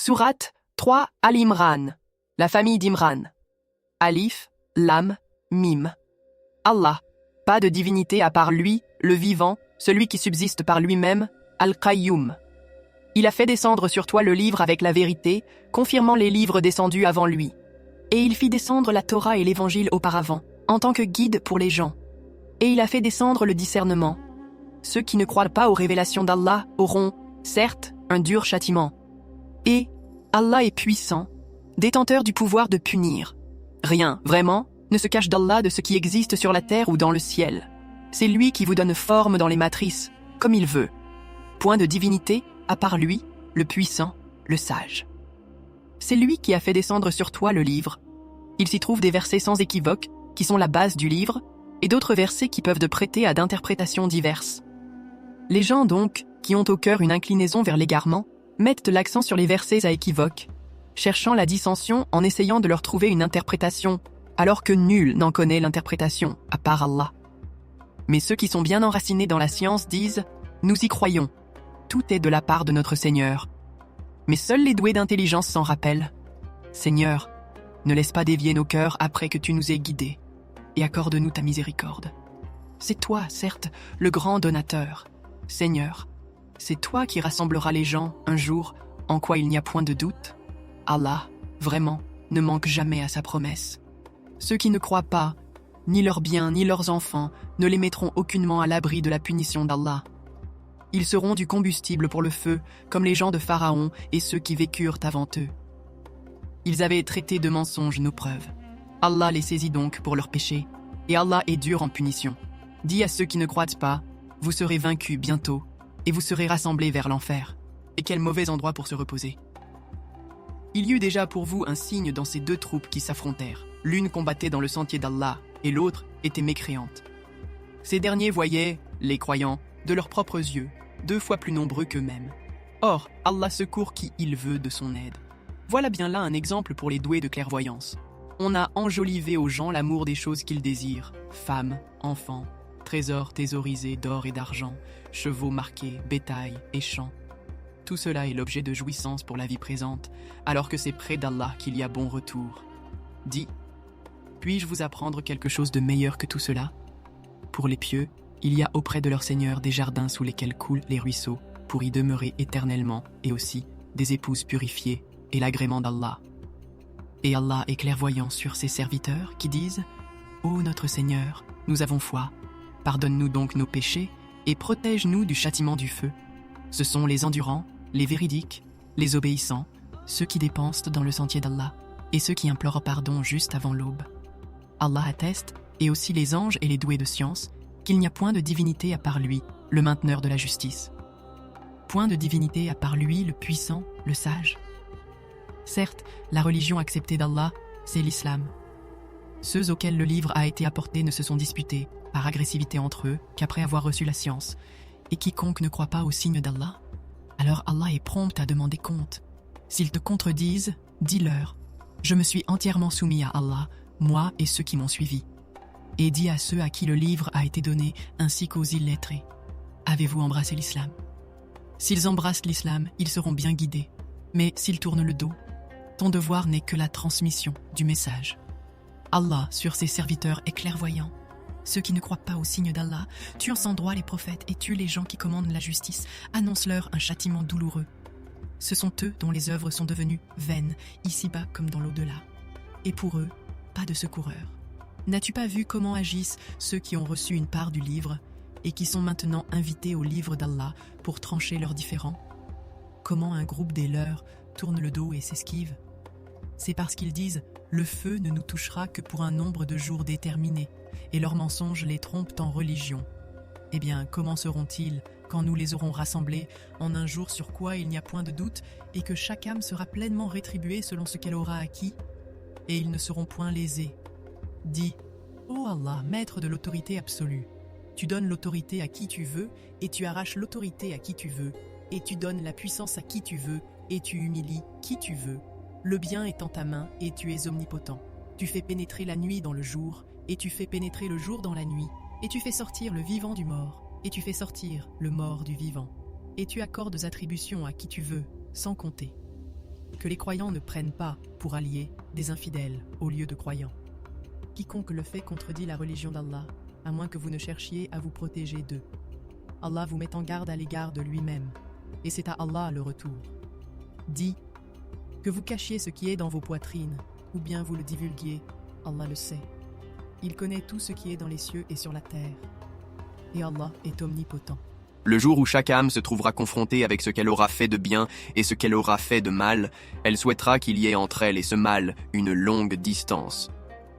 Sourate 3 Al-Imran, la famille d'Imran. Alif, Lam, Mim. Allah, pas de divinité à part lui, le vivant, celui qui subsiste par lui-même, Al-Qayyum. Il a fait descendre sur toi le livre avec la vérité, confirmant les livres descendus avant lui. Et il fit descendre la Torah et l'Évangile auparavant, en tant que guide pour les gens. Et il a fait descendre le discernement. Ceux qui ne croient pas aux révélations d'Allah auront, certes, un dur châtiment. Et Allah est puissant, détenteur du pouvoir de punir. Rien, vraiment, ne se cache d'Allah de ce qui existe sur la terre ou dans le ciel. C'est lui qui vous donne forme dans les matrices, comme il veut. Point de divinité, à part lui, le puissant, le sage. C'est lui qui a fait descendre sur toi le livre. Il s'y trouve des versets sans équivoque, qui sont la base du livre, et d'autres versets qui peuvent te prêter à d'interprétations diverses. Les gens donc, qui ont au cœur une inclinaison vers l'égarement, mettent l'accent sur les versets à équivoque, cherchant la dissension en essayant de leur trouver une interprétation, alors que nul n'en connaît l'interprétation, à part Allah. Mais ceux qui sont bien enracinés dans la science disent « Nous y croyons, tout est de la part de notre Seigneur ». Mais seuls les doués d'intelligence s'en rappellent. « Seigneur, ne laisse pas dévier nos cœurs après que tu nous aies guidés, et accorde-nous ta miséricorde. C'est toi, certes, le grand donateur. Seigneur, c'est toi qui rassembleras les gens, un jour, en quoi il n'y a point de doute. Allah, vraiment, ne manque jamais à sa promesse. Ceux qui ne croient pas, ni leurs biens, ni leurs enfants, ne les mettront aucunement à l'abri de la punition d'Allah. Ils seront du combustible pour le feu, comme les gens de Pharaon et ceux qui vécurent avant eux. Ils avaient traité de mensonges nos preuves. Allah les saisit donc pour leurs péchés, et Allah est dur en punition. Dis à ceux qui ne croient pas, vous serez vaincus bientôt, et vous serez rassemblés vers l'enfer. Et quel mauvais endroit pour se reposer. Il y eut déjà pour vous un signe dans ces deux troupes qui s'affrontèrent. L'une combattait dans le sentier d'Allah, et l'autre était mécréante. Ces derniers voyaient, les croyants, de leurs propres yeux, 2 fois plus nombreux qu'eux-mêmes. Or, Allah secourt qui il veut de son aide. Voilà bien là un exemple pour les doués de clairvoyance. On a enjolivé aux gens l'amour des choses qu'ils désirent, femmes, enfants, trésors thésaurisés d'or et d'argent, chevaux marqués, bétail et champs. Tout cela est l'objet de jouissance pour la vie présente, alors que c'est près d'Allah qu'il y a bon retour. Dis, puis-je vous apprendre quelque chose de meilleur que tout cela? Pour les pieux, il y a auprès de leur Seigneur des jardins sous lesquels coulent les ruisseaux, pour y demeurer éternellement, et aussi des épouses purifiées et l'agrément d'Allah. Et Allah est clairvoyant sur ses serviteurs qui disent « Ô notre Seigneur, nous avons foi, pardonne-nous donc nos péchés et protège-nous du châtiment du feu. Ce sont les endurants, les véridiques, les obéissants, ceux qui dépensent dans le sentier d'Allah et ceux qui implorent pardon juste avant l'aube. Allah atteste, et aussi les anges et les doués de science, qu'il n'y a point de divinité à part lui, le mainteneur de la justice. Point de divinité à part lui, le puissant, le sage. Certes, la religion acceptée d'Allah, c'est l'islam. Ceux auxquels le livre a été apporté ne se sont disputés, par agressivité entre eux, qu'après avoir reçu la science. Et quiconque ne croit pas au signe d'Allah, alors Allah est prompt à demander compte. S'ils te contredisent, dis-leur « Je me suis entièrement soumis à Allah, moi et ceux qui m'ont suivi. » Et dis à ceux à qui le livre a été donné, ainsi qu'aux illettrés. Avez-vous embrassé l'islam? S'ils embrassent l'islam, ils seront bien guidés. Mais s'ils tournent le dos, ton devoir n'est que la transmission du message. Allah, sur ses serviteurs, est clairvoyant. Ceux qui ne croient pas au signe d'Allah, tuent sans droit les prophètes et tuent les gens qui commandent la justice, annonce-leur un châtiment douloureux. Ce sont eux dont les œuvres sont devenues vaines, ici-bas comme dans l'au-delà. Et pour eux, pas de secoureur. N'as-tu pas vu comment agissent ceux qui ont reçu une part du livre et qui sont maintenant invités au livre d'Allah pour trancher leurs différends? Comment un groupe des leurs tourne le dos et s'esquive? C'est parce qu'ils disent « Le feu ne nous touchera que pour un nombre de jours déterminé » et leurs mensonges les trompent en religion. Eh bien, comment seront-ils quand nous les aurons rassemblés en un jour sur quoi il n'y a point de doute et que chaque âme sera pleinement rétribuée selon ce qu'elle aura acquis? Et ils ne seront point lésés. Dis, ô Allah, maître de l'autorité absolue, tu donnes l'autorité à qui tu veux et tu arraches l'autorité à qui tu veux, et tu donnes la puissance à qui tu veux et tu humilies qui tu veux. Le bien est en ta main et tu es omnipotent. Tu fais pénétrer la nuit dans le jour et tu fais pénétrer le jour dans la nuit, et tu fais sortir le vivant du mort et tu fais sortir le mort du vivant, et tu accordes attributions à qui tu veux, sans compter. Que les croyants ne prennent pas, pour alliés, des infidèles au lieu de croyants. Quiconque le fait contredit la religion d'Allah, à moins que vous ne cherchiez à vous protéger d'eux. Allah vous met en garde à l'égard de lui-même, et c'est à Allah le retour. Dis, que vous cachiez ce qui est dans vos poitrines, ou bien vous le divulguiez, Allah le sait. Il connaît tout ce qui est dans les cieux et sur la terre. Et Allah est omnipotent. Le jour où chaque âme se trouvera confrontée avec ce qu'elle aura fait de bien et ce qu'elle aura fait de mal, elle souhaitera qu'il y ait entre elle et ce mal une longue distance.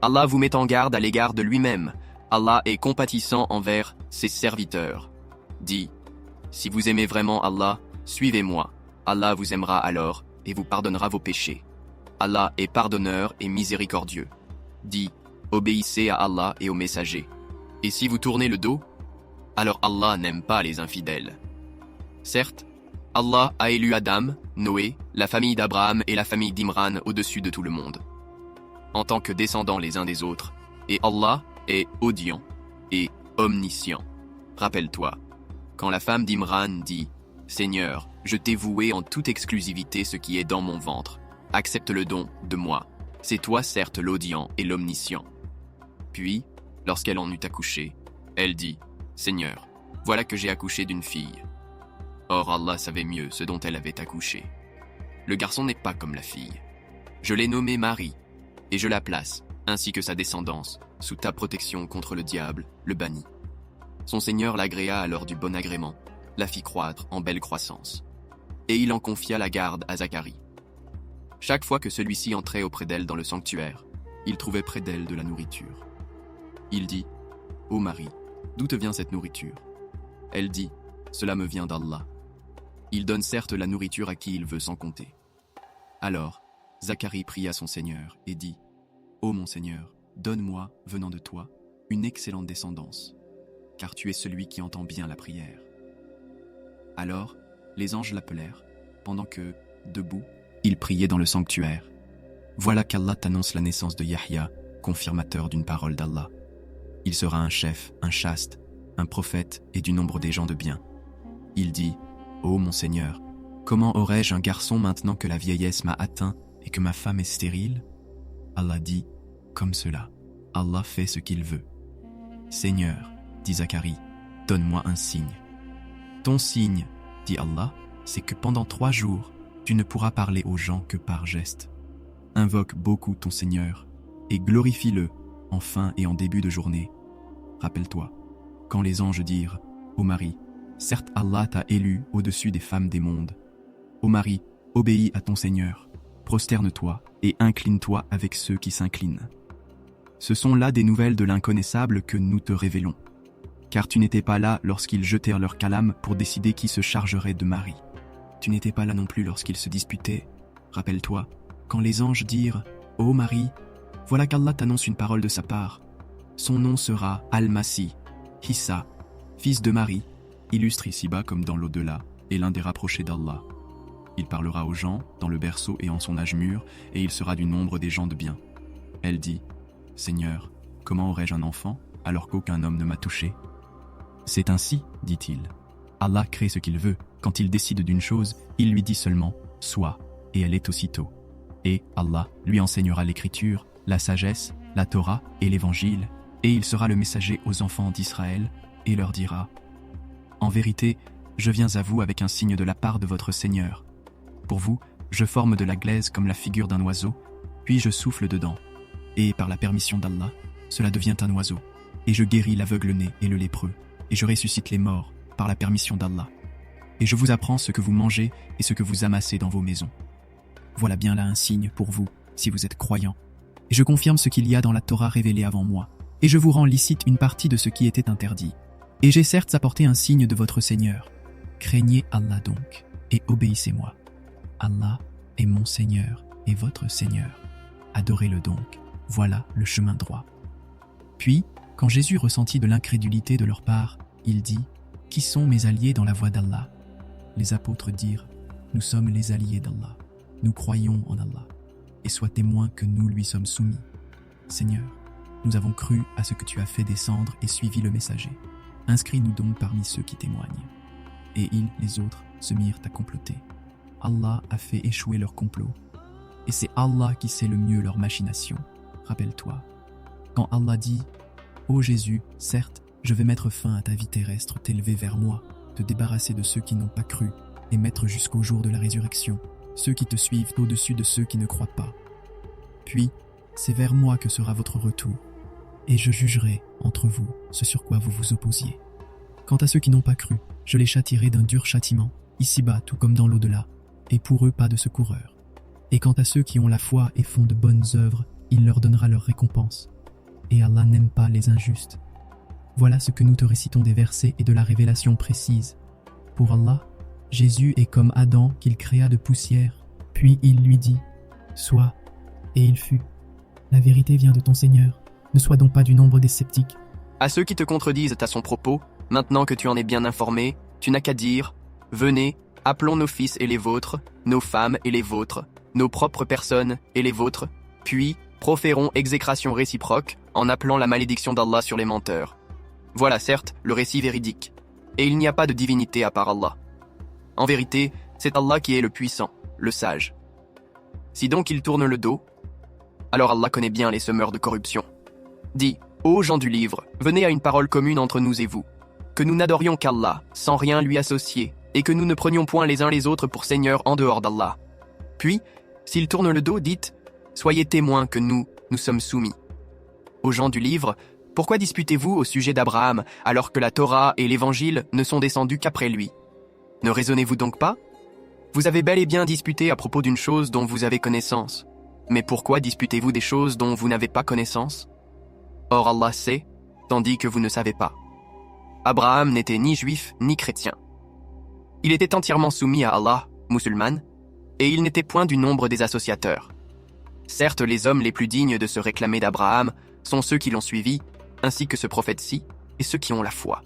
Allah vous met en garde à l'égard de lui-même. Allah est compatissant envers ses serviteurs. Dis, si vous aimez vraiment Allah, suivez-moi. Allah vous aimera alors et vous pardonnera vos péchés. Allah est pardonneur et miséricordieux. Dis, obéissez à Allah et aux messagers. Et si vous tournez le dos, alors Allah n'aime pas les infidèles. Certes, Allah a élu Adam, Noé, la famille d'Abraham et la famille d'Imran au-dessus de tout le monde, en tant que descendants les uns des autres, et Allah est audient et omniscient. Rappelle-toi, quand la femme d'Imran dit « Seigneur, je t'ai voué en toute exclusivité ce qui est dans mon ventre, accepte le don de moi, c'est toi certes l'audient et l'omniscient. » Puis, lorsqu'elle en eut accouché, elle dit « Seigneur, voilà que j'ai accouché d'une fille. » Or Allah savait mieux ce dont elle avait accouché. Le garçon n'est pas comme la fille. Je l'ai nommé Marie, et je la place, ainsi que sa descendance, sous ta protection contre le diable, le banni. Son Seigneur l'agréa alors du bon agrément, la fit croître en belle croissance. Et il en confia la garde à Zacharie. Chaque fois que celui-ci entrait auprès d'elle dans le sanctuaire, il trouvait près d'elle de la nourriture. Il dit « Ô Marie, d'où te vient cette nourriture ?» Elle dit « Cela me vient d'Allah. » Il donne certes la nourriture à qui il veut sans compter. Alors, Zacharie pria son Seigneur et dit « Ô mon Seigneur, donne-moi, venant de toi, une excellente descendance, car tu es celui qui entend bien la prière. » Alors, les anges l'appelèrent, pendant que, debout, il priait dans le sanctuaire. Voilà qu'Allah t'annonce la naissance de Yahya, confirmateur d'une parole d'Allah. Il sera un chef, un chaste, un prophète et du nombre des gens de bien. Il dit « Ô mon Seigneur, comment aurais-je un garçon maintenant que la vieillesse m'a atteint et que ma femme est stérile ?» Allah dit « Comme cela, Allah fait ce qu'il veut. » « Seigneur, dit Zacharie, donne-moi un signe. » « Ton signe, dit Allah, c'est que pendant 3 jours, tu ne pourras parler aux gens que par geste. Invoque beaucoup ton Seigneur et glorifie-le en fin et en début de journée. Rappelle-toi, quand les anges dirent « Ô Marie, certes Allah t'a élu au-dessus des femmes des mondes. Ô Marie, obéis à ton Seigneur, prosterne-toi et incline-toi avec ceux qui s'inclinent. » Ce sont là des nouvelles de l'inconnaissable que nous te révélons. Car tu n'étais pas là lorsqu'ils jetèrent leur calame pour décider qui se chargerait de Marie. Tu n'étais pas là non plus lorsqu'ils se disputaient. Rappelle-toi, quand les anges dirent « Ô Marie, voilà qu'Allah t'annonce une parole de sa part. Son nom sera Al-Masih, Issa, fils de Marie, illustre ici-bas comme dans l'au-delà, et l'un des rapprochés d'Allah. Il parlera aux gens, dans le berceau et en son âge mûr, et il sera du nombre des gens de bien. » Elle dit « Seigneur, comment aurais-je un enfant, alors qu'aucun homme ne m'a touché ?» C'est ainsi, dit-il. Allah crée ce qu'il veut. Quand il décide d'une chose, il lui dit seulement « Sois », et elle est aussitôt. Et Allah lui enseignera l'écriture, la sagesse, la Torah et l'évangile, et il sera le messager aux enfants d'Israël, et leur dira « En vérité, je viens à vous avec un signe de la part de votre Seigneur. Pour vous, je forme de la glaise comme la figure d'un oiseau, puis je souffle dedans. Et par la permission d'Allah, cela devient un oiseau. Et je guéris l'aveugle-né et le lépreux, et je ressuscite les morts par la permission d'Allah. Et je vous apprends ce que vous mangez et ce que vous amassez dans vos maisons. Voilà bien là un signe pour vous, si vous êtes croyants. Et je confirme ce qu'il y a dans la Torah révélée avant moi, et je vous rends licite une partie de ce qui était interdit. Et j'ai certes apporté un signe de votre Seigneur. Craignez Allah donc, et obéissez-moi. Allah est mon Seigneur et votre Seigneur. Adorez-le donc. Voilà le chemin droit. Puis, quand Jésus ressentit de l'incrédulité de leur part, il dit « Qui sont mes alliés dans la voie d'Allah ?» Les apôtres dirent « Nous sommes les alliés d'Allah. Nous croyons en Allah. Et sois témoin que nous lui sommes soumis. Seigneur, nous avons cru à ce que tu as fait descendre et suivi le messager. Inscris-nous donc parmi ceux qui témoignent. » Et ils, les autres, se mirent à comploter. Allah a fait échouer leur complot. Et c'est Allah qui sait le mieux leur machination. Rappelle-toi, quand Allah dit « Ô Jésus, certes, je vais mettre fin à ta vie terrestre, t'élever vers moi, te débarrasser de ceux qui n'ont pas cru, et mettre jusqu'au jour de la résurrection ceux qui te suivent au-dessus de ceux qui ne croient pas. Puis, c'est vers moi que sera votre retour, et je jugerai entre vous ce sur quoi vous vous opposiez. Quant à ceux qui n'ont pas cru, je les châtierai d'un dur châtiment, ici-bas tout comme dans l'au-delà, et pour eux pas de secoureur. Et quant à ceux qui ont la foi et font de bonnes œuvres, il leur donnera leur récompense. Et Allah n'aime pas les injustes. Voilà ce que nous te récitons des versets et de la révélation précise. Pour Allah, Jésus est comme Adam qu'il créa de poussière, puis il lui dit « Sois », et il fut. La vérité vient de ton Seigneur, ne sois donc pas du nombre des sceptiques. À ceux qui te contredisent à son propos, maintenant que tu en es bien informé, tu n'as qu'à dire « Venez, appelons nos fils et les vôtres, nos femmes et les vôtres, nos propres personnes et les vôtres, puis proférons exécration réciproque en appelant la malédiction d'Allah sur les menteurs. » Voilà certes le récit véridique, et il n'y a pas de divinité à part Allah. En vérité, c'est Allah qui est le puissant, le sage. Si donc ils tournent le dos, alors Allah connaît bien les semeurs de corruption. Dis, ô gens du livre, venez à une parole commune entre nous et vous, que nous n'adorions qu'Allah, sans rien lui associer, et que nous ne prenions point les uns les autres pour seigneurs en dehors d'Allah. Puis, s'ils tournent le dos, dites, soyez témoins que nous sommes soumis. Aux gens du livre, pourquoi disputez-vous au sujet d'Abraham, alors que la Torah et l'Évangile ne sont descendus qu'après lui? Ne raisonnez-vous donc pas? Vous avez bel et bien disputé à propos d'une chose dont vous avez connaissance. Mais pourquoi disputez-vous des choses dont vous n'avez pas connaissance? Or Allah sait, tandis que vous ne savez pas. Abraham n'était ni juif ni chrétien. Il était entièrement soumis à Allah, musulman, et il n'était point du nombre des associateurs. Certes, les hommes les plus dignes de se réclamer d'Abraham sont ceux qui l'ont suivi, ainsi que ce prophète-ci, et ceux qui ont la foi.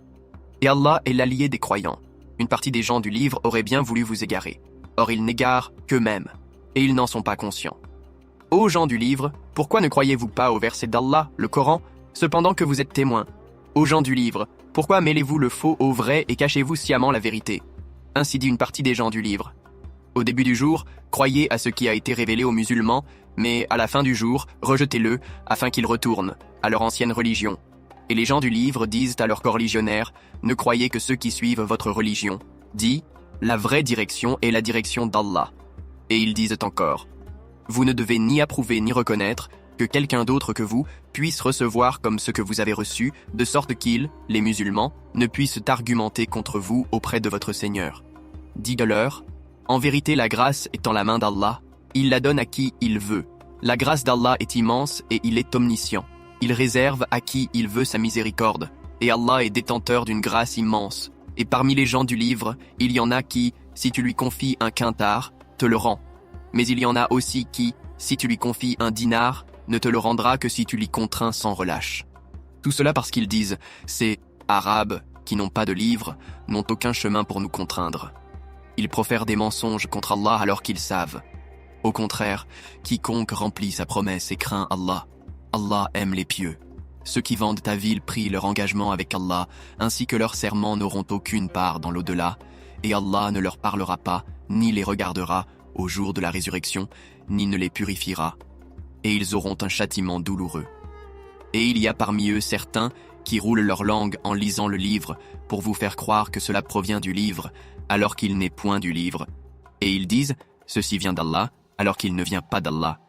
Et Allah est l'allié des croyants. Une partie des gens du livre aurait bien voulu vous égarer. Or ils n'égarent qu'eux-mêmes, et ils n'en sont pas conscients. Ô gens du livre, pourquoi ne croyez-vous pas au verset d'Allah, le Coran, cependant que vous êtes témoins? Ô gens du livre, pourquoi mêlez-vous le faux au vrai et cachez-vous sciemment la vérité? Ainsi dit une partie des gens du livre. Au début du jour, croyez à ce qui a été révélé aux musulmans, mais à la fin du jour, rejetez-le, afin qu'ils retournent à leur ancienne religion. Et les gens du livre disent à leurs coreligionnaires, ne croyez que ceux qui suivent votre religion. Dit, la vraie direction est la direction d'Allah. Et ils disent encore, vous ne devez ni approuver ni reconnaître que quelqu'un d'autre que vous puisse recevoir comme ce que vous avez reçu, de sorte qu'ils, les musulmans, ne puissent argumenter contre vous auprès de votre Seigneur. Dites-leur, en vérité la grâce est en la main d'Allah, il la donne à qui il veut. La grâce d'Allah est immense et il est omniscient. Il réserve à qui il veut sa miséricorde, et Allah est détenteur d'une grâce immense. Et parmi les gens du livre, il y en a qui, si tu lui confies un quintar, te le rend. Mais il y en a aussi qui, si tu lui confies un dinar, ne te le rendra que si tu l'y contrains sans relâche. Tout cela parce qu'ils disent, ces Arabes, qui n'ont pas de livre, n'ont aucun chemin pour nous contraindre. Ils profèrent des mensonges contre Allah alors qu'ils savent. Au contraire, quiconque remplit sa promesse et craint Allah, Allah aime les pieux. Ceux qui vendent ta ville prient leur engagement avec Allah, ainsi que leurs serments n'auront aucune part dans l'au-delà, et Allah ne leur parlera pas, ni les regardera au jour de la résurrection, ni ne les purifiera, et ils auront un châtiment douloureux. Et il y a parmi eux certains qui roulent leur langue en lisant le livre, pour vous faire croire que cela provient du livre, alors qu'il n'est point du livre. Et ils disent, ceci vient d'Allah, alors qu'il ne vient pas d'Allah.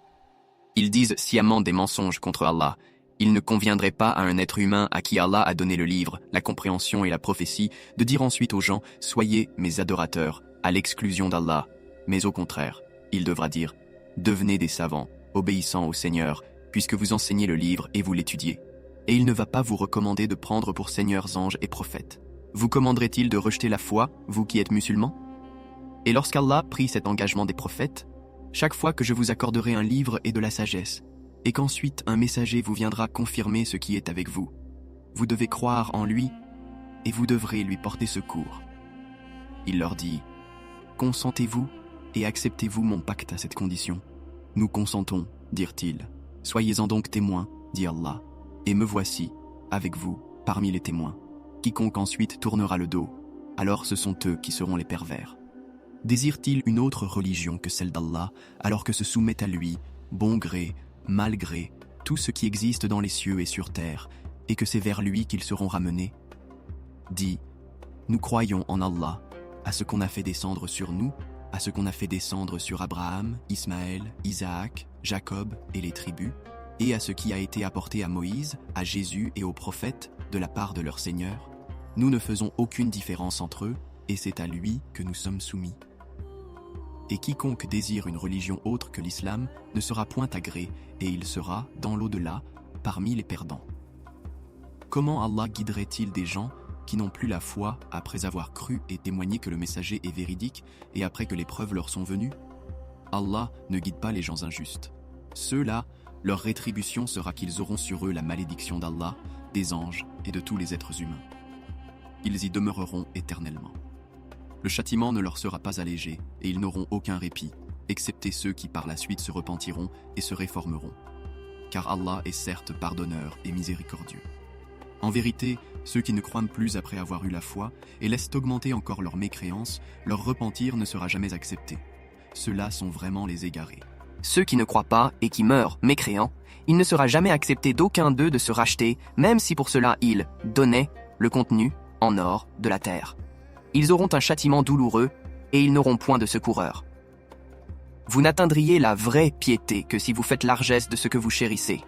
Ils disent sciemment des mensonges contre Allah. Il ne conviendrait pas à un être humain à qui Allah a donné le livre, la compréhension et la prophétie, de dire ensuite aux gens « Soyez mes adorateurs », à l'exclusion d'Allah. Mais au contraire, il devra dire « Devenez des savants, obéissants au Seigneur, puisque vous enseignez le livre et vous l'étudiez. » Et il ne va pas vous recommander de prendre pour seigneurs anges et prophètes. Vous commanderait-il de rejeter la foi, vous qui êtes musulmans? Et lorsqu'Allah prit cet engagement des prophètes, chaque fois que je vous accorderai un livre et de la sagesse, et qu'ensuite un messager vous viendra confirmer ce qui est avec vous, vous devez croire en lui, et vous devrez lui porter secours. Il leur dit, consentez-vous et acceptez-vous mon pacte à cette condition. Nous consentons, dirent-ils. Soyez-en donc témoins, dit Allah, et me voici, avec vous, parmi les témoins. Quiconque ensuite tournera le dos, alors ce sont eux qui seront les pervers. Désirent-ils une autre religion que celle d'Allah, alors que se soumettent à lui, bon gré, mal gré, tout ce qui existe dans les cieux et sur terre, et que c'est vers lui qu'ils seront ramenés? Dis, nous croyons en Allah, à ce qu'on a fait descendre sur nous, à ce qu'on a fait descendre sur Abraham, Ismaël, Isaac, Jacob et les tribus, et à ce qui a été apporté à Moïse, à Jésus et aux prophètes de la part de leur Seigneur. Nous ne faisons aucune différence entre eux, et c'est à lui que nous sommes soumis. Et quiconque désire une religion autre que l'islam ne sera point agréé, et il sera, dans l'au-delà, parmi les perdants. Comment Allah guiderait-il des gens qui n'ont plus la foi après avoir cru et témoigné que le messager est véridique et après que les preuves leur sont venues? Allah ne guide pas les gens injustes. Ceux-là, leur rétribution sera qu'ils auront sur eux la malédiction d'Allah, des anges et de tous les êtres humains. Ils y demeureront éternellement. Le châtiment ne leur sera pas allégé et ils n'auront aucun répit, excepté ceux qui par la suite se repentiront et se réformeront. Car Allah est certes pardonneur et miséricordieux. En vérité, ceux qui ne croient plus après avoir eu la foi et laissent augmenter encore leur mécréance, leur repentir ne sera jamais accepté. Ceux-là sont vraiment les égarés. Ceux qui ne croient pas et qui meurent mécréants, il ne sera jamais accepté d'aucun d'eux de se racheter, même si pour cela ils donnaient le contenu en or de la terre. Ils auront un châtiment douloureux et ils n'auront point de secoureur. Vous n'atteindriez la vraie piété que si vous faites largesse de ce que vous chérissez.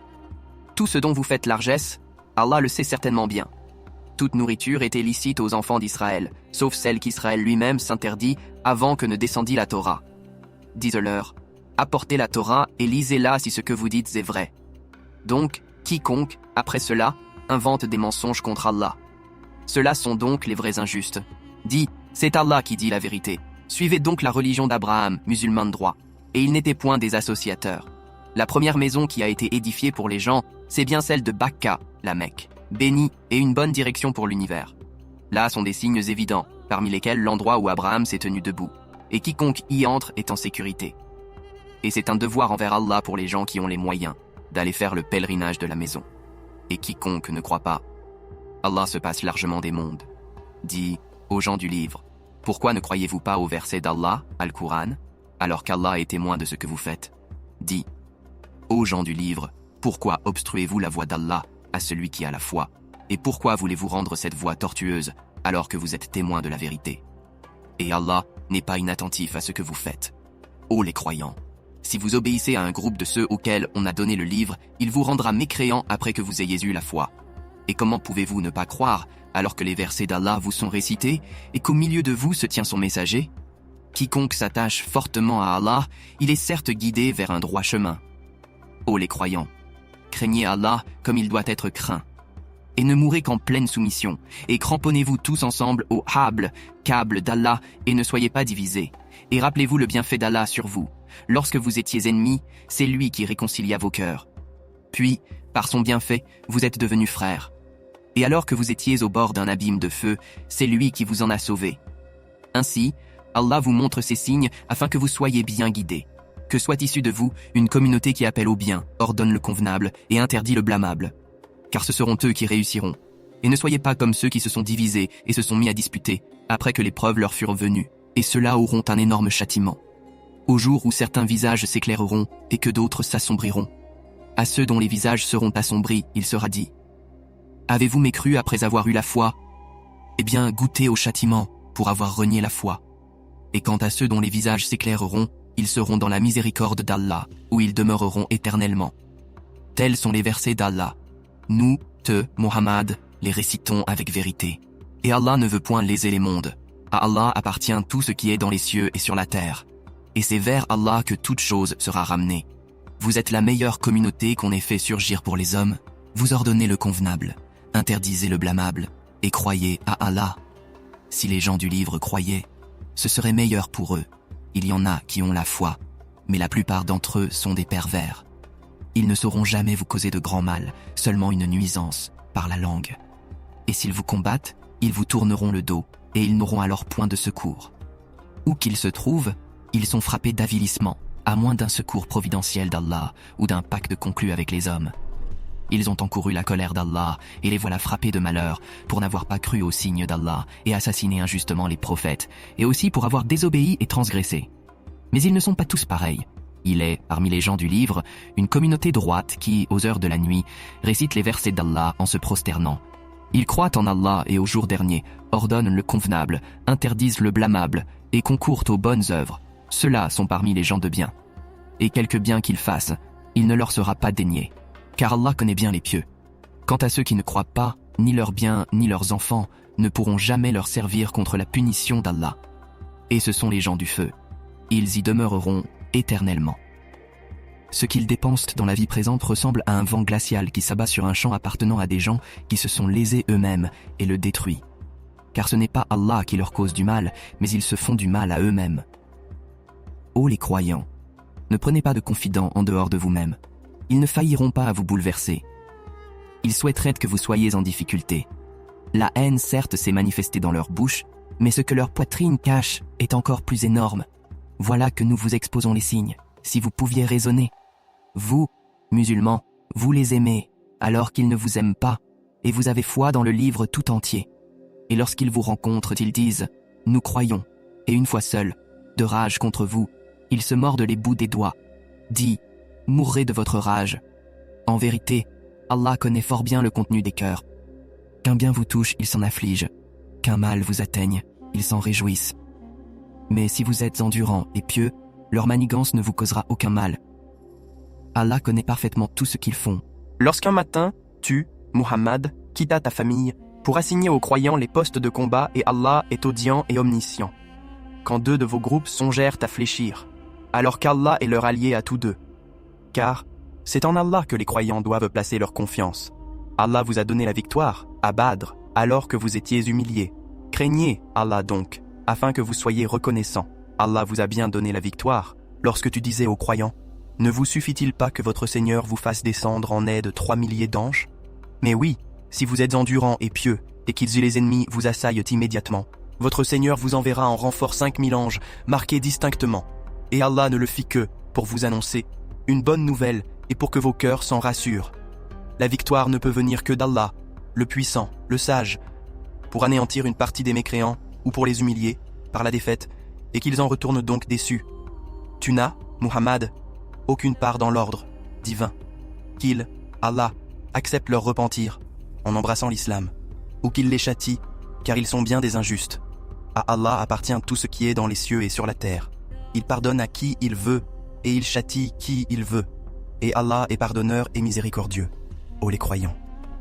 Tout ce dont vous faites largesse, Allah le sait certainement bien. Toute nourriture était licite aux enfants d'Israël, sauf celle qu'Israël lui-même s'interdit avant que ne descendît la Torah. Dites-leur, apportez la Torah et lisez-la si ce que vous dites est vrai. Donc, quiconque, après cela, invente des mensonges contre Allah. Ceux-là sont donc les vrais injustes. Dis, c'est Allah qui dit la vérité. Suivez donc la religion d'Abraham, musulman de droit. Et il n'était point des associateurs. La première maison qui a été édifiée pour les gens, c'est bien celle de Bakka, la Mecque, bénie et une bonne direction pour l'univers. Là sont des signes évidents, parmi lesquels l'endroit où Abraham s'est tenu debout. Et quiconque y entre est en sécurité. Et c'est un devoir envers Allah pour les gens qui ont les moyens d'aller faire le pèlerinage de la maison. Et quiconque ne croit pas, Allah se passe largement des mondes. Dit aux gens du livre, pourquoi ne croyez-vous pas au verset d'Allah, Al-Qur'an, alors qu'Allah est témoin de ce que vous faites? Dit aux gens du livre, pourquoi obstruez-vous la voie d'Allah à celui qui a la foi? Et pourquoi voulez-vous rendre cette voie tortueuse alors que vous êtes témoin de la vérité? Et Allah n'est pas inattentif à ce que vous faites. Ô les croyants, si vous obéissez à un groupe de ceux auxquels on a donné le livre, il vous rendra mécréants après que vous ayez eu la foi. Et comment pouvez-vous ne pas croire alors que les versets d'Allah vous sont récités et qu'au milieu de vous se tient son messager? Quiconque s'attache fortement à Allah, il est certes guidé vers un droit chemin. Ô les croyants, craignez Allah comme il doit être craint. Et ne mourrez qu'en pleine soumission, et cramponnez-vous tous ensemble au câble d'Allah, et ne soyez pas divisés. Et rappelez-vous le bienfait d'Allah sur vous. Lorsque vous étiez ennemis, c'est lui qui réconcilia vos cœurs. Puis, par son bienfait, vous êtes devenus frères. Et alors que vous étiez au bord d'un abîme de feu, c'est lui qui vous en a sauvés. Ainsi, Allah vous montre ces signes afin que vous soyez bien guidés. Que soit issue de vous une communauté qui appelle au bien, ordonne le convenable et interdit le blâmable. Car ce seront eux qui réussiront. Et ne soyez pas comme ceux qui se sont divisés et se sont mis à disputer, après que les preuves leur furent venues, et ceux-là auront un énorme châtiment. Au jour où certains visages s'éclaireront et que d'autres s'assombriront. À ceux dont les visages seront assombris, il sera dit: avez-vous mécru après avoir eu la foi? Eh bien, goûtez au châtiment pour avoir renié la foi. Et quant à ceux dont les visages s'éclaireront, ils seront dans la miséricorde d'Allah, où ils demeureront éternellement. Tels sont les versets d'Allah. Nous, Muhammad, les récitons avec vérité. Et Allah ne veut point léser les mondes. À Allah appartient tout ce qui est dans les cieux et sur la terre. Et c'est vers Allah que toute chose sera ramenée. Vous êtes la meilleure communauté qu'on ait fait surgir pour les hommes. Vous ordonnez le convenable, interdisez le blâmable, et croyez à Allah. Si les gens du livre croyaient, ce serait meilleur pour eux. Il y en a qui ont la foi, mais la plupart d'entre eux sont des pervers. Ils ne sauront jamais vous causer de grand mal, seulement une nuisance, par la langue. Et s'ils vous combattent, ils vous tourneront le dos, et ils n'auront alors point de secours. Où qu'ils se trouvent, ils sont frappés d'avilissement, à moins d'un secours providentiel d'Allah ou d'un pacte conclu avec les hommes. Ils ont encouru la colère d'Allah, et les voilà frappés de malheur, pour n'avoir pas cru aux signes d'Allah, et assassiné injustement les prophètes, et aussi pour avoir désobéi et transgressé. Mais ils ne sont pas tous pareils. Il est, parmi les gens du livre, une communauté droite qui, aux heures de la nuit, récite les versets d'Allah en se prosternant. Ils croient en Allah et au jour dernier, ordonnent le convenable, interdisent le blâmable, et concourent aux bonnes œuvres. Ceux-là sont parmi les gens de bien. Et quelque bien qu'ils fassent, il ne leur sera pas dénié. Car Allah connaît bien les pieux. Quant à ceux qui ne croient pas, ni leurs biens, ni leurs enfants, ne pourront jamais leur servir contre la punition d'Allah. Et ce sont les gens du feu. Ils y demeureront éternellement. Ce qu'ils dépensent dans la vie présente ressemble à un vent glacial qui s'abat sur un champ appartenant à des gens qui se sont lésés eux-mêmes et le détruit. Car ce n'est pas Allah qui leur cause du mal, mais ils se font du mal à eux-mêmes. Ô les croyants, ne prenez pas de confidents en dehors de vous-même. Ils ne failliront pas à vous bouleverser. Ils souhaiteraient que vous soyez en difficulté. La haine, certes, s'est manifestée dans leur bouche, mais ce que leur poitrine cache est encore plus énorme. Voilà que nous vous exposons les signes, si vous pouviez raisonner. Vous, musulmans, vous les aimez, alors qu'ils ne vous aiment pas, et vous avez foi dans le livre tout entier. Et lorsqu'ils vous rencontrent, ils disent « Nous croyons », et une fois seuls, de rage contre vous, ils se mordent les bouts des doigts. Dis « Mourrez de votre rage. En vérité, Allah connaît fort bien le contenu des cœurs. Qu'un bien vous touche, il s'en afflige. Qu'un mal vous atteigne, ils s'en réjouissent. Mais si vous êtes endurants et pieux, leur manigance ne vous causera aucun mal. Allah connaît parfaitement tout ce qu'ils font. Lorsqu'un matin, tu, Muhammad, quittas ta famille pour assigner aux croyants les postes de combat et Allah est audient et omniscient. Quand deux de vos groupes songèrent à fléchir, alors qu'Allah est leur allié à tous deux. Car c'est en Allah que les croyants doivent placer leur confiance. Allah vous a donné la victoire, à Badr, alors que vous étiez humiliés. Craignez Allah donc, afin que vous soyez reconnaissants. Allah vous a bien donné la victoire, lorsque tu disais aux croyants, « Ne vous suffit-il pas que votre Seigneur vous fasse descendre en aide 3 milliers d'anges ?» Mais oui, si vous êtes endurants et pieux, et qu'ils et les ennemis vous assaillent immédiatement, votre Seigneur vous enverra en renfort 5000 anges, marqués distinctement. Et Allah ne le fit que, pour vous annoncer, une bonne nouvelle et pour que vos cœurs s'en rassurent. La victoire ne peut venir que d'Allah, le puissant, le sage, pour anéantir une partie des mécréants ou pour les humilier par la défaite et qu'ils en retournent donc déçus. Tu n'as, Muhammad, aucune part dans l'ordre divin. Qu'il, Allah, accepte leur repentir en embrassant l'islam ou qu'il les châtie car ils sont bien des injustes. À Allah appartient tout ce qui est dans les cieux et sur la terre. Il pardonne à qui il veut et il châtie qui il veut. Et Allah est pardonneur et miséricordieux. Ô les croyants,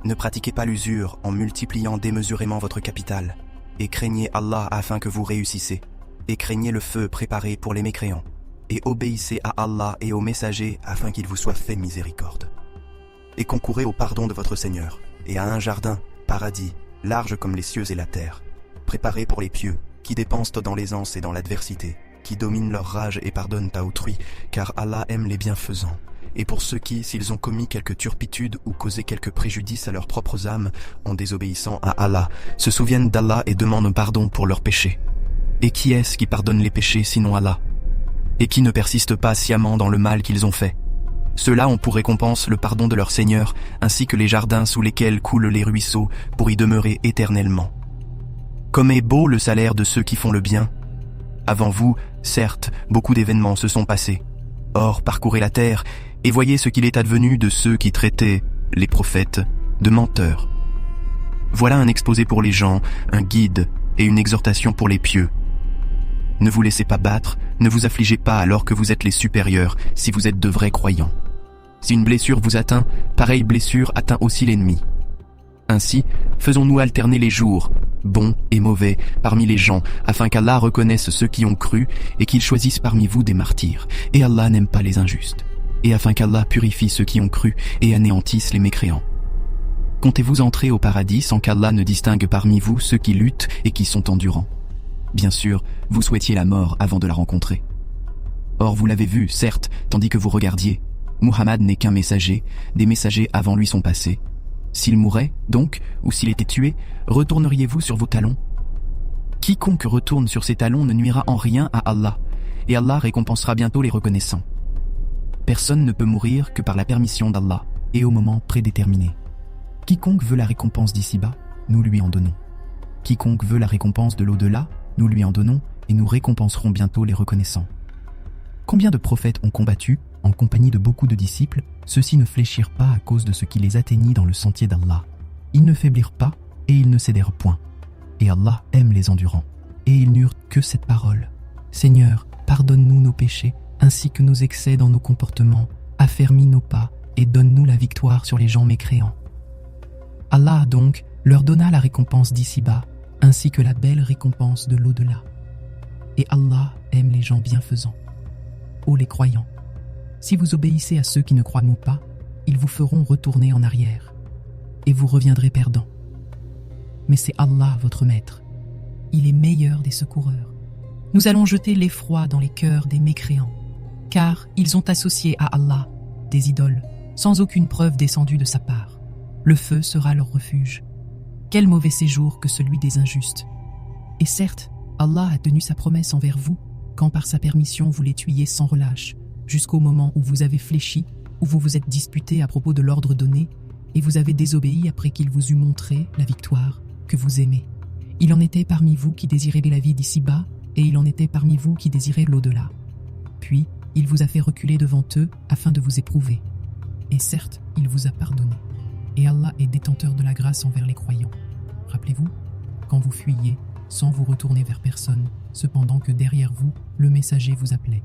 ne pratiquez pas l'usure en multipliant démesurément votre capital. Et craignez Allah afin que vous réussissez. Et craignez le feu préparé pour les mécréants. Et obéissez à Allah et aux messagers afin qu'il vous soit fait miséricorde. Et concourez au pardon de votre Seigneur, et à un jardin, paradis, large comme les cieux et la terre, préparé pour les pieux, qui dépensent dans l'aisance et dans l'adversité, qui dominent leur rage et pardonnent à autrui, car Allah aime les bienfaisants. Et pour ceux qui, s'ils ont commis quelque turpitude ou causé quelque préjudice à leurs propres âmes en désobéissant à Allah, se souviennent d'Allah et demandent pardon pour leurs péchés. Et qui est-ce qui pardonne les péchés sinon Allah? Et qui ne persiste pas sciemment dans le mal qu'ils ont fait? Ceux-là ont pour récompense le pardon de leur Seigneur, ainsi que les jardins sous lesquels coulent les ruisseaux pour y demeurer éternellement. Comme est beau le salaire de ceux qui font le bien. Avant vous, certes, beaucoup d'événements se sont passés. Or, parcourez la terre et voyez ce qu'il est advenu de ceux qui traitaient les prophètes de menteurs. Voilà un exposé pour les gens, un guide et une exhortation pour les pieux. Ne vous laissez pas battre, ne vous affligez pas alors que vous êtes les supérieurs si vous êtes de vrais croyants. Si une blessure vous atteint, pareille blessure atteint aussi l'ennemi. Ainsi, faisons-nous alterner les jours, bons et mauvais, parmi les gens, afin qu'Allah reconnaisse ceux qui ont cru et qu'il choisisse parmi vous des martyrs. Et Allah n'aime pas les injustes. Et afin qu'Allah purifie ceux qui ont cru et anéantisse les mécréants. Comptez-vous entrer au paradis sans qu'Allah ne distingue parmi vous ceux qui luttent et qui sont endurants? Bien sûr, vous souhaitiez la mort avant de la rencontrer. Or vous l'avez vu, certes, tandis que vous regardiez. Muhammad n'est qu'un messager, des messagers avant lui sont passés. S'il mourait, donc, ou s'il était tué, retourneriez-vous sur vos talons? Quiconque retourne sur ses talons ne nuira en rien à Allah, et Allah récompensera bientôt les reconnaissants. Personne ne peut mourir que par la permission d'Allah, et au moment prédéterminé. Quiconque veut la récompense d'ici-bas, nous lui en donnons. Quiconque veut la récompense de l'au-delà, nous lui en donnons et nous récompenserons bientôt les reconnaissants. Combien de prophètes ont combattu, en compagnie de beaucoup de disciples, ceux-ci ne fléchirent pas à cause de ce qui les atteignit dans le sentier d'Allah. Ils ne faiblirent pas et ils ne cédèrent point. Et Allah aime les endurants. Et ils n'eurent que cette parole. Seigneur, pardonne-nous nos péchés, ainsi que nos excès dans nos comportements, affermis nos pas et donne-nous la victoire sur les gens mécréants. Allah donc leur donna la récompense d'ici-bas, ainsi que la belle récompense de l'au-delà. Et Allah aime les gens bienfaisants. Ô les croyants, si vous obéissez à ceux qui ne croient pas, ils vous feront retourner en arrière, et vous reviendrez perdants. Mais c'est Allah votre maître. Il est meilleur des secoureurs. Nous allons jeter l'effroi dans les cœurs des mécréants, car ils ont associé à Allah des idoles, sans aucune preuve descendue de sa part. Le feu sera leur refuge. Quel mauvais séjour que celui des injustes. Et certes, Allah a tenu sa promesse envers vous, quand par sa permission vous les tuiez sans relâche, jusqu'au moment où vous avez fléchi, où vous vous êtes disputé à propos de l'ordre donné, et vous avez désobéi après qu'il vous eut montré la victoire que vous aimez. Il en était parmi vous qui désiraient la vie d'ici-bas, et il en était parmi vous qui désiraient l'au-delà. Puis, il vous a fait reculer devant eux afin de vous éprouver. Et certes, il vous a pardonné. Et Allah est détenteur de la grâce envers les croyants. Rappelez-vous, quand vous fuyiez, sans vous retourner vers personne, cependant que derrière vous, le messager vous appelait.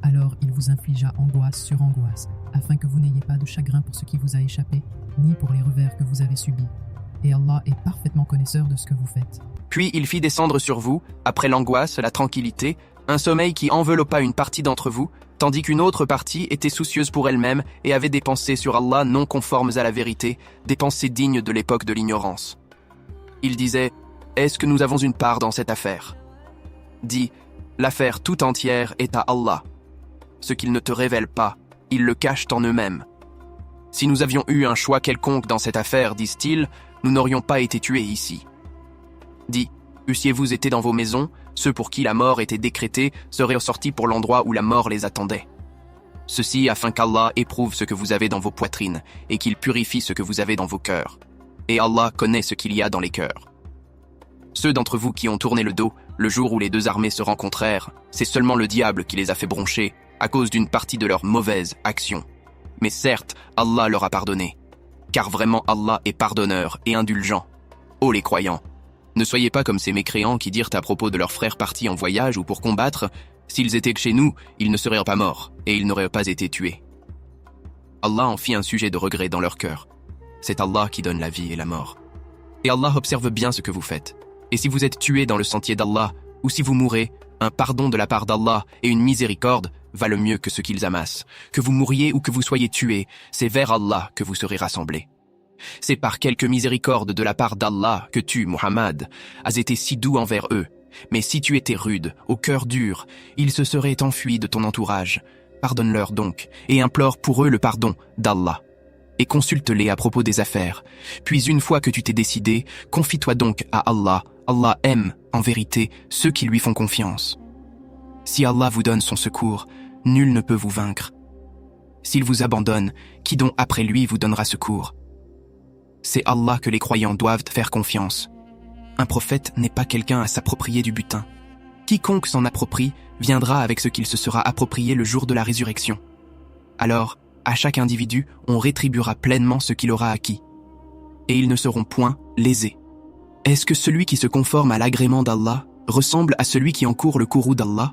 Alors il vous infligea angoisse sur angoisse, afin que vous n'ayez pas de chagrin pour ce qui vous a échappé, ni pour les revers que vous avez subis. Et Allah est parfaitement connaisseur de ce que vous faites. Puis il fit descendre sur vous, après l'angoisse, la tranquillité, un sommeil qui enveloppa une partie d'entre vous, tandis qu'une autre partie était soucieuse pour elle-même et avait des pensées sur Allah non conformes à la vérité, des pensées dignes de l'époque de l'ignorance. Il disait « Est-ce que nous avons une part dans cette affaire ?» Dis « L'affaire tout entière est à Allah. Ce qu'ils ne te révèlent pas, ils le cachent en eux-mêmes. Si nous avions eu un choix quelconque dans cette affaire, disent-ils, nous n'aurions pas été tués ici. Dis, eussiez-vous été dans vos maisons, ceux pour qui la mort était décrétée seraient sortis pour l'endroit où la mort les attendait. Ceci afin qu'Allah éprouve ce que vous avez dans vos poitrines et qu'il purifie ce que vous avez dans vos cœurs. Et Allah connaît ce qu'il y a dans les cœurs. Ceux d'entre vous qui ont tourné le dos, le jour où les deux armées se rencontrèrent, c'est seulement le diable qui les a fait broncher à cause d'une partie de leurs mauvaises actions. Mais certes, Allah leur a pardonné. Car vraiment Allah est pardonneur et indulgent. Ô les croyants, ne soyez pas comme ces mécréants qui dirent à propos de leurs frères partis en voyage ou pour combattre, s'ils étaient chez nous, ils ne seraient pas morts et ils n'auraient pas été tués. Allah en fit un sujet de regret dans leur cœur. C'est Allah qui donne la vie et la mort. Et Allah observe bien ce que vous faites. Et si vous êtes tués dans le sentier d'Allah, ou si vous mourrez, un pardon de la part d'Allah et une miséricorde valent mieux que ce qu'ils amassent. Que vous mouriez ou que vous soyez tués, c'est vers Allah que vous serez rassemblés. C'est par quelque miséricorde de la part d'Allah que tu, Muhammad, as été si doux envers eux. Mais si tu étais rude, au cœur dur, ils se seraient enfuis de ton entourage. Pardonne-leur donc, et implore pour eux le pardon d'Allah. Et consulte-les à propos des affaires. Puis une fois que tu t'es décidé, confie-toi donc à Allah. Allah aime, en vérité, ceux qui lui font confiance. Si Allah vous donne son secours, nul ne peut vous vaincre. S'il vous abandonne, qui donc après lui vous donnera secours? C'est Allah que les croyants doivent faire confiance. Un prophète n'est pas quelqu'un à s'approprier du butin. Quiconque s'en approprie viendra avec ce qu'il se sera approprié le jour de la résurrection. Alors, à chaque individu, on rétribuera pleinement ce qu'il aura acquis. Et ils ne seront point lésés. Est-ce que celui qui se conforme à l'agrément d'Allah ressemble à celui qui encourt le courroux d'Allah?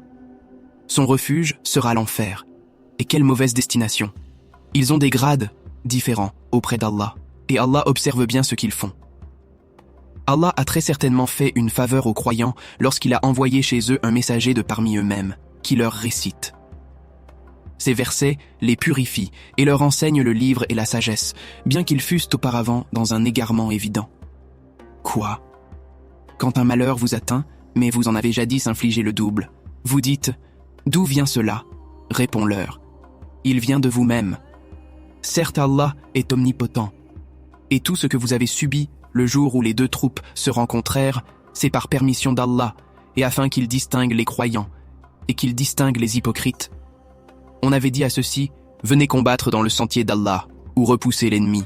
Son refuge sera l'enfer. Et quelle mauvaise destination! Ils ont des grades différents auprès d'Allah, et Allah observe bien ce qu'ils font. Allah a très certainement fait une faveur aux croyants lorsqu'il a envoyé chez eux un messager de parmi eux-mêmes, qui leur récite. Ces versets les purifient et leur enseignent le livre et la sagesse, bien qu'ils fussent auparavant dans un égarement évident. Quoi? Quand un malheur vous atteint, mais vous en avez jadis infligé le double, vous dites « D'où vient cela ?» Réponds-leur « Il vient de vous-même. » Certes Allah est omnipotent, et tout ce que vous avez subi le jour où les deux troupes se rencontrèrent, c'est par permission d'Allah, et afin qu'il distingue les croyants, et qu'il distingue les hypocrites. On avait dit à ceux-ci, venez combattre dans le sentier d'Allah, ou repousser l'ennemi.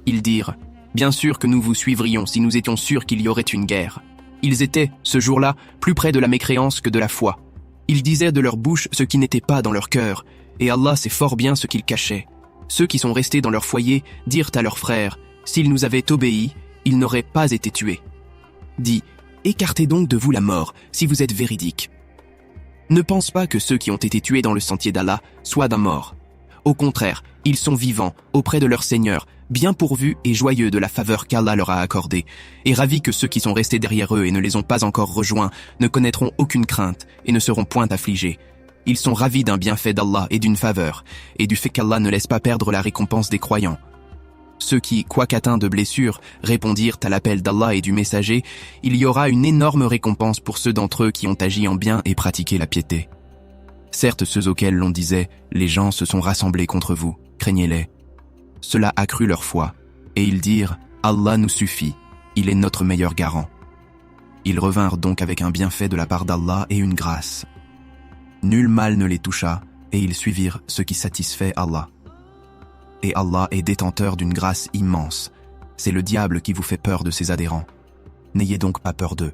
Ils dirent, bien sûr que nous vous suivrions si nous étions sûrs qu'il y aurait une guerre. Ils étaient, ce jour-là, plus près de la mécréance que de la foi. Ils disaient de leur bouche ce qui n'était pas dans leur cœur, et Allah sait fort bien ce qu'ils cachaient. Ceux qui sont restés dans leur foyer dirent à leurs frères, s'ils nous avaient obéi, ils n'auraient pas été tués. Dis, écartez donc de vous la mort, si vous êtes véridiques. Ne pense pas que ceux qui ont été tués dans le sentier d'Allah soient d'un mort. Au contraire, ils sont vivants, auprès de leur Seigneur, bien pourvus et joyeux de la faveur qu'Allah leur a accordée, et ravis que ceux qui sont restés derrière eux et ne les ont pas encore rejoints ne connaîtront aucune crainte et ne seront point affligés. Ils sont ravis d'un bienfait d'Allah et d'une faveur, et du fait qu'Allah ne laisse pas perdre la récompense des croyants. Ceux qui, quoiqu'atteints de blessures, répondirent à l'appel d'Allah et du messager, il y aura une énorme récompense pour ceux d'entre eux qui ont agi en bien et pratiqué la piété. Certes, ceux auxquels l'on disait « Les gens se sont rassemblés contre vous, craignez-les ». Cela accrut leur foi, et ils dirent « Allah nous suffit, il est notre meilleur garant ». Ils revinrent donc avec un bienfait de la part d'Allah et une grâce. Nul mal ne les toucha, et ils suivirent ce qui satisfait Allah. Et Allah est détenteur d'une grâce immense. C'est le diable qui vous fait peur de ses adhérents. N'ayez donc pas peur d'eux,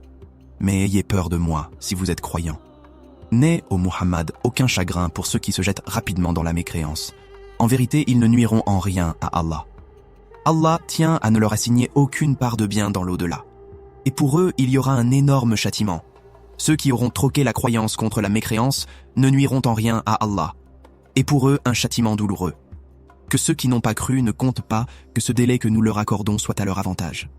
mais ayez peur de moi si vous êtes croyants. N'aie, ô Muhammad, aucun chagrin pour ceux qui se jettent rapidement dans la mécréance. En vérité, ils ne nuiront en rien à Allah. Allah tient à ne leur assigner aucune part de bien dans l'au-delà. Et pour eux, il y aura un énorme châtiment. Ceux qui auront troqué la croyance contre la mécréance ne nuiront en rien à Allah. Et pour eux, un châtiment douloureux. Que ceux qui n'ont pas cru ne comptent pas que ce délai que nous leur accordons soit à leur avantage.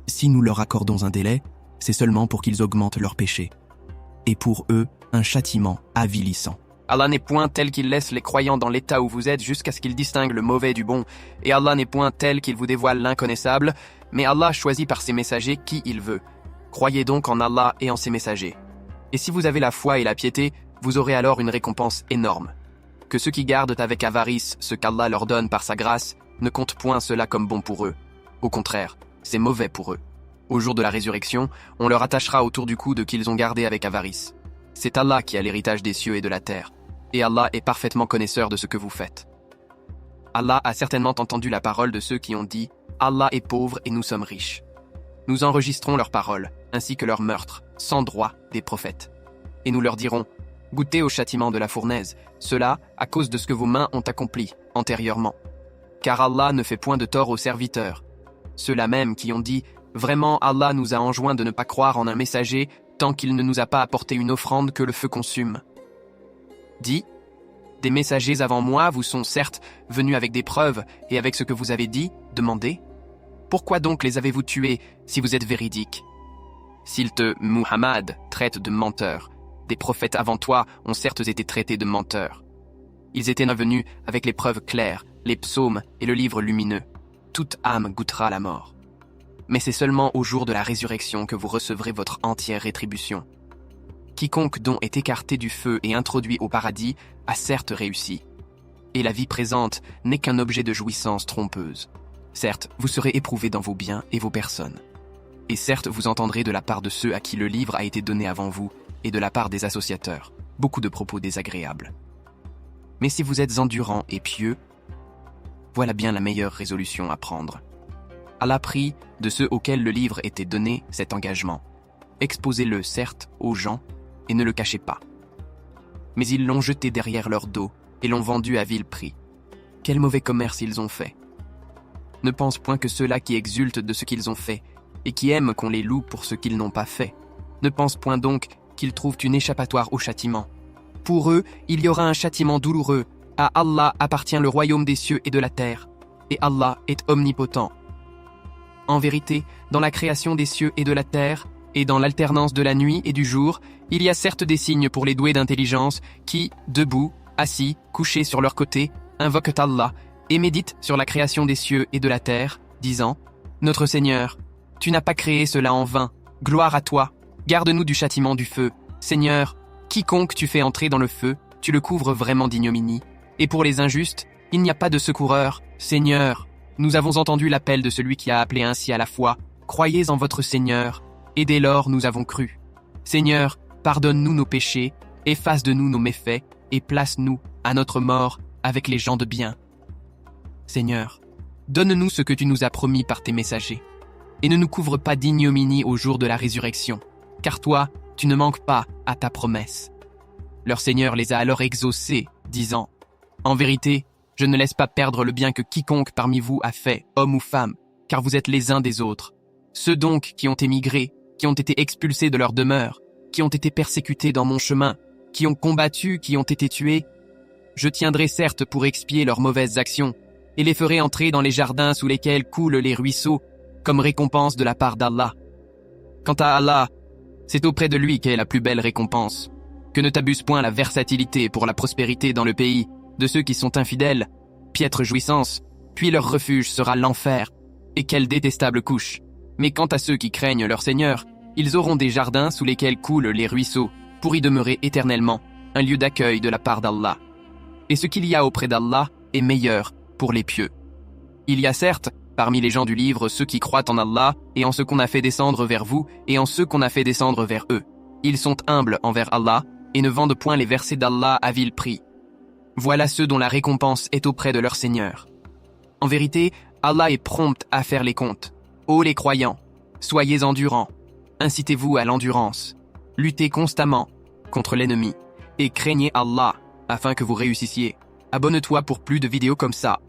Si nous leur accordons un délai, c'est seulement pour qu'ils augmentent leurs péchés. Et pour eux, un châtiment avilissant. Allah n'est point tel qu'il laisse les croyants dans l'état où vous êtes jusqu'à ce qu'il distingue le mauvais du bon, et Allah n'est point tel qu'il vous dévoile l'inconnaissable, mais Allah choisit par ses messagers qui il veut. Croyez donc en Allah et en ses messagers. Et si vous avez la foi et la piété, vous aurez alors une récompense énorme. Que ceux qui gardent avec avarice ce qu'Allah leur donne par sa grâce ne comptent point cela comme bon pour eux. Au contraire, c'est mauvais pour eux. Au jour de la résurrection, on leur attachera autour du cou de qu'ils ont gardé avec avarice. C'est Allah qui a l'héritage des cieux et de la terre, et Allah est parfaitement connaisseur de ce que vous faites. Allah a certainement entendu la parole de ceux qui ont dit « Allah est pauvre et nous sommes riches ». Nous enregistrons leurs paroles, ainsi que leurs meurtres, sans droit des prophètes. Et nous leur dirons « Goûtez au châtiment de la fournaise, cela à cause de ce que vos mains ont accompli antérieurement. Car Allah ne fait point de tort aux serviteurs. Ceux-là même qui ont dit « Vraiment Allah nous a enjoint de ne pas croire en un messager tant qu'il ne nous a pas apporté une offrande que le feu consume. » Dis, des messagers avant moi vous sont certes venus avec des preuves et avec ce que vous avez dit, demandez. Pourquoi donc les avez-vous tués si vous êtes véridiques? S'ils te, Muhammad, traitent de menteur, des prophètes avant toi ont certes été traités de menteurs. Ils étaient venus avec les preuves claires, les psaumes et le livre lumineux. Toute âme goûtera la mort. Mais c'est seulement au jour de la résurrection que vous recevrez votre entière rétribution. Quiconque dont est écarté du feu et introduit au paradis a certes réussi. Et la vie présente n'est qu'un objet de jouissance trompeuse. Certes, vous serez éprouvés dans vos biens et vos personnes. Et certes, vous entendrez de la part de ceux à qui le livre a été donné avant vous, et de la part des associateurs, beaucoup de propos désagréables. Mais si vous êtes endurants et pieux, voilà bien la meilleure résolution à prendre. Allah prit de ceux auxquels le livre était donné cet engagement. Exposez-le, certes, aux gens, et ne le cachez pas. Mais ils l'ont jeté derrière leur dos, et l'ont vendu à vil prix. Quel mauvais commerce ils ont fait. Ne pense point que ceux-là qui exultent de ce qu'ils ont fait, et qui aiment qu'on les loue pour ce qu'ils n'ont pas fait. Ne pense point donc qu'ils trouvent une échappatoire au châtiment. Pour eux, il y aura un châtiment douloureux. À Allah appartient le royaume des cieux et de la terre, et Allah est omnipotent. En vérité, dans la création des cieux et de la terre, et dans l'alternance de la nuit et du jour, il y a certes des signes pour les doués d'intelligence qui, debout, assis, couchés sur leur côté, invoquent Allah et méditent sur la création des cieux et de la terre, disant « Notre Seigneur, tu n'as pas créé cela en vain, gloire à toi, garde-nous du châtiment du feu. Seigneur, quiconque tu fais entrer dans le feu, tu le couvres vraiment d'ignominie. Et pour les injustes, il n'y a pas de secoureur. Seigneur, nous avons entendu l'appel de celui qui a appelé ainsi à la foi. Croyez en votre Seigneur, et dès lors nous avons cru. Seigneur, pardonne-nous nos péchés, efface de nous nos méfaits, et place-nous à notre mort avec les gens de bien. Seigneur, donne-nous ce que tu nous as promis par tes messagers. Et ne nous couvre pas d'ignominie au jour de la résurrection, car toi, tu ne manques pas à ta promesse. Leur Seigneur les a alors exaucés, disant « En vérité, je ne laisse pas perdre le bien que quiconque parmi vous a fait, homme ou femme, car vous êtes les uns des autres. Ceux donc qui ont émigré, qui ont été expulsés de leur demeure, qui ont été persécutés dans mon chemin, qui ont combattu, qui ont été tués, je tiendrai certes pour expier leurs mauvaises actions, et les ferai entrer dans les jardins sous lesquels coulent les ruisseaux, comme récompense de la part d'Allah. Quant à Allah, c'est auprès de lui qu'est la plus belle récompense. Que ne t'abuse point la versatilité pour la prospérité dans le pays de ceux qui sont infidèles, piètre jouissance, puis leur refuge sera l'enfer, et quelle détestable couche. Mais quant à ceux qui craignent leur Seigneur, ils auront des jardins sous lesquels coulent les ruisseaux, pour y demeurer éternellement, un lieu d'accueil de la part d'Allah. Et ce qu'il y a auprès d'Allah est meilleur pour les pieux. Il y a certes, parmi les gens du livre, ceux qui croient en Allah et en ce qu'on a fait descendre vers vous et en ceux qu'on a fait descendre vers eux. Ils sont humbles envers Allah et ne vendent point les versets d'Allah à vil prix. Voilà ceux dont la récompense est auprès de leur Seigneur. En vérité, Allah est prompt à faire les comptes. Ô les croyants, soyez endurants, incitez-vous à l'endurance, luttez constamment contre l'ennemi et craignez Allah afin que vous réussissiez. Abonne-toi pour plus de vidéos comme ça.